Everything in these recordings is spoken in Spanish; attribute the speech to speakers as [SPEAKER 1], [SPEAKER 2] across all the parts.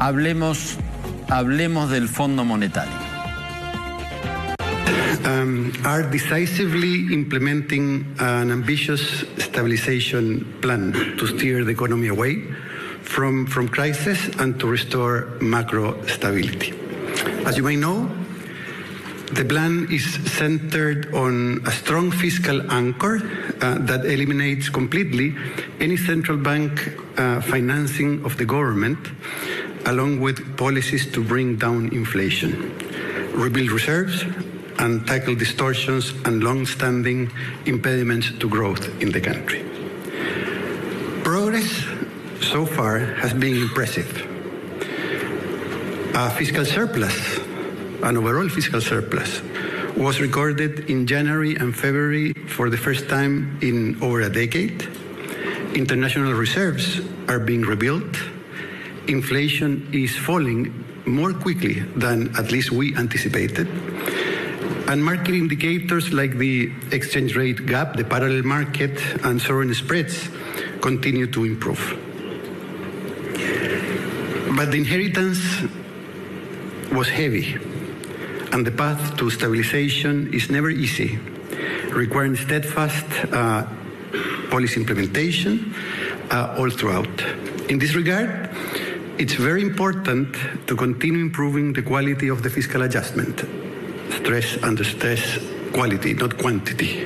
[SPEAKER 1] Hablemos del Fondo Monetario.
[SPEAKER 2] Are decisively implementing an ambitious stabilization plan to steer the economy away from crisis and to restore macro stability. As you may know, the plan is centered on a strong fiscal anchor that eliminates completely any central bank financing of the government, along with policies to bring down inflation, rebuild reserves, and tackle distortions and long-standing impediments to growth in the country. Progress so far has been impressive. A fiscal surplus, an overall fiscal surplus, was recorded in January and February for the first time in over a decade. International reserves are being rebuilt. Inflation is falling more quickly than at least we anticipated. And market indicators like the exchange rate gap, the parallel market, and sovereign spreads continue to improve. But the inheritance was heavy, and the path to stabilization is never easy, requiring steadfast policy implementation all throughout. In this regard, it's very important to continue improving the quality of the fiscal adjustment. Stress under stress, quality, not quantity.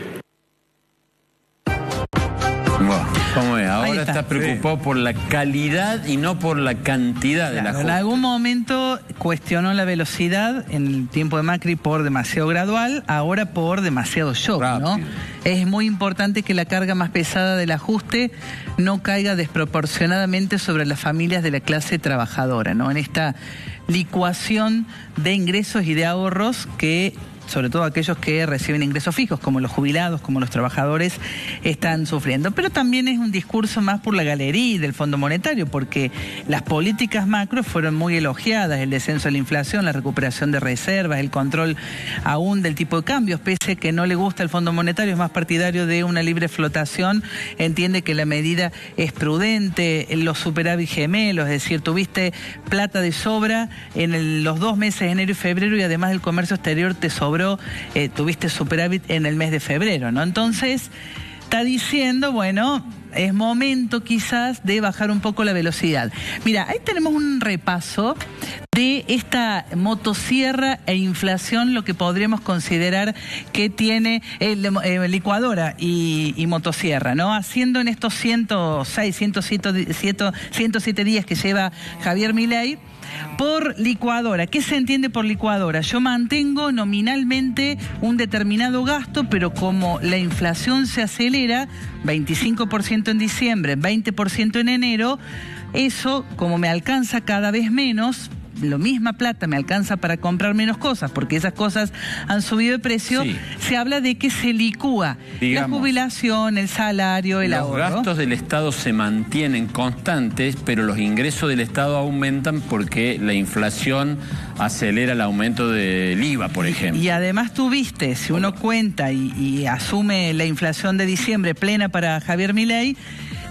[SPEAKER 1] ¿Cómo es? Ahora está preocupado por la calidad y no por la cantidad de la ajuste.
[SPEAKER 3] En algún momento cuestionó la velocidad en el tiempo de Macri por demasiado gradual, ahora por demasiado shock, ¿no? Es muy importante que la carga más pesada del ajuste no caiga desproporcionadamente sobre las familias de la clase trabajadora, ¿no? En esta licuación de ingresos y de ahorros que, sobre todo aquellos que reciben ingresos fijos, como los jubilados, como los trabajadores, están sufriendo. Pero también es un discurso más por la galería del Fondo Monetario, porque las políticas macro fueron muy elogiadas, el descenso de la inflación, la recuperación de reservas, el control aún del tipo de cambios, pese que no le gusta el Fondo Monetario, es más partidario de una libre flotación, entiende que la medida es prudente, los superávit gemelos, es decir, tuviste plata de sobra en los 2 meses de enero y febrero y además del comercio exterior te sobró. Tuviste superávit en el mes de febrero, ¿no? Entonces, está diciendo, bueno, es momento quizás de bajar un poco la velocidad. Mira, ahí tenemos un repaso de esta motosierra e inflación, lo que podríamos considerar que tiene licuadora y motosierra, ¿no? Haciendo en estos 106, 107 días que lleva Javier Milei, por licuadora. ¿Qué se entiende por licuadora? Yo mantengo nominalmente un determinado gasto, pero como la inflación se acelera, 25% en diciembre, 20% en enero, eso, como me alcanza cada vez menos, la misma plata me alcanza para comprar menos cosas, porque esas cosas han subido de precio, sí. Se habla de que se licúa, digamos, la jubilación, el salario, el ahorro.
[SPEAKER 1] Los gastos del Estado se mantienen constantes, pero los ingresos del Estado aumentan porque la inflación acelera el aumento del IVA, por ejemplo.
[SPEAKER 3] Y además tuviste, si uno cuenta y asume la inflación de diciembre plena para Javier Milei,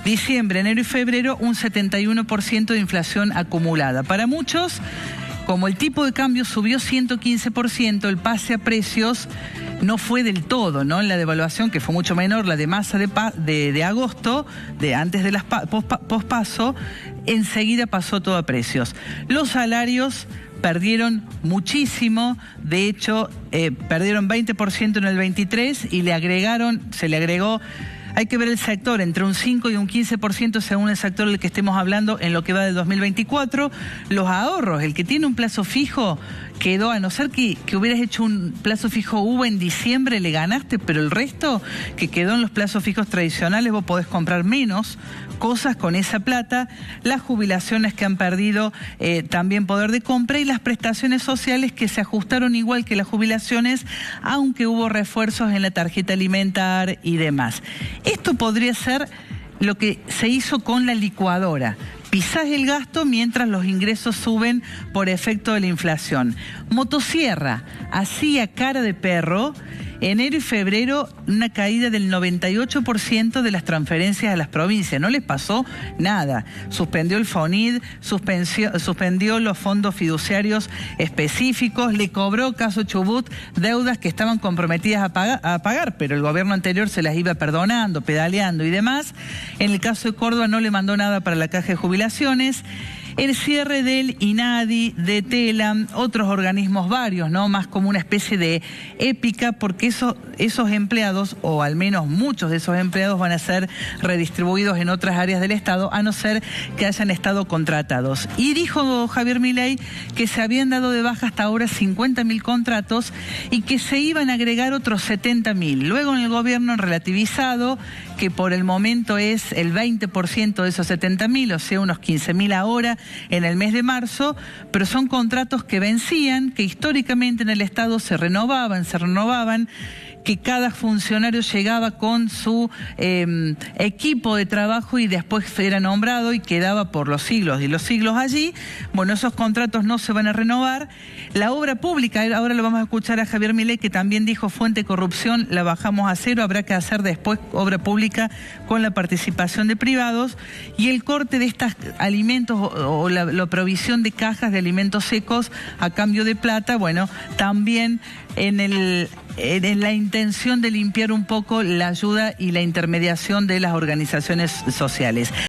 [SPEAKER 3] diciembre, enero y febrero, un 71% de inflación acumulada. Para muchos, como el tipo de cambio subió 115%, el pase a precios no fue del todo, ¿no? La devaluación, que fue mucho menor, la de masa de agosto, antes de las pospaso, enseguida pasó todo a precios. Los salarios perdieron muchísimo, de hecho, perdieron 20% en el 23 y se le agregó. Hay que ver el sector, entre un 5 y un 15% según el sector del que estemos hablando en lo que va del 2024. Los ahorros, el que tiene un plazo fijo, quedó, a no ser que hubieras hecho un plazo fijo UVA en diciembre, le ganaste, pero el resto que quedó en los plazos fijos tradicionales, vos podés comprar menos cosas con esa plata. Las jubilaciones que han perdido también poder de compra y las prestaciones sociales que se ajustaron igual que las jubilaciones, aunque hubo refuerzos en la tarjeta alimentar y demás. Esto podría ser lo que se hizo con la licuadora. Pisás el gasto mientras los ingresos suben por efecto de la inflación. Motosierra, hacía cara de perro, enero y febrero una caída del 98% de las transferencias a las provincias. No les pasó nada. Suspendió el FONID, suspendió los fondos fiduciarios específicos, le cobró, caso Chubut, deudas que estaban comprometidas a pagar, pero el gobierno anterior se las iba perdonando, pedaleando y demás. En el caso de Córdoba no le mandó nada para la caja de jubilaciones. El cierre del INADI, de TELAM, otros organismos varios, ¿no? Más como una especie de épica, porque esos empleados, o al menos muchos de esos empleados, van a ser redistribuidos en otras áreas del Estado, a no ser que hayan estado contratados. Y dijo Javier Milei que se habían dado de baja hasta ahora 50.000 contratos y que se iban a agregar otros 70.000. Luego en el gobierno han relativizado que por el momento es el 20% de esos 70.000, o sea, unos 15.000 ahora en el mes de marzo, pero son contratos que vencían, que históricamente en el Estado se renovaban, que cada funcionario llegaba con su equipo de trabajo y después era nombrado y quedaba por los siglos y los siglos allí. Bueno, esos contratos no se van a renovar. La obra pública, ahora lo vamos a escuchar a Javier Milei, que también dijo fuente de corrupción, la bajamos a cero, habrá que hacer después obra pública con la participación de privados, y el corte de estos alimentos o la provisión de cajas de alimentos secos a cambio de plata, bueno, también en la intención de limpiar un poco la ayuda y la intermediación de las organizaciones sociales.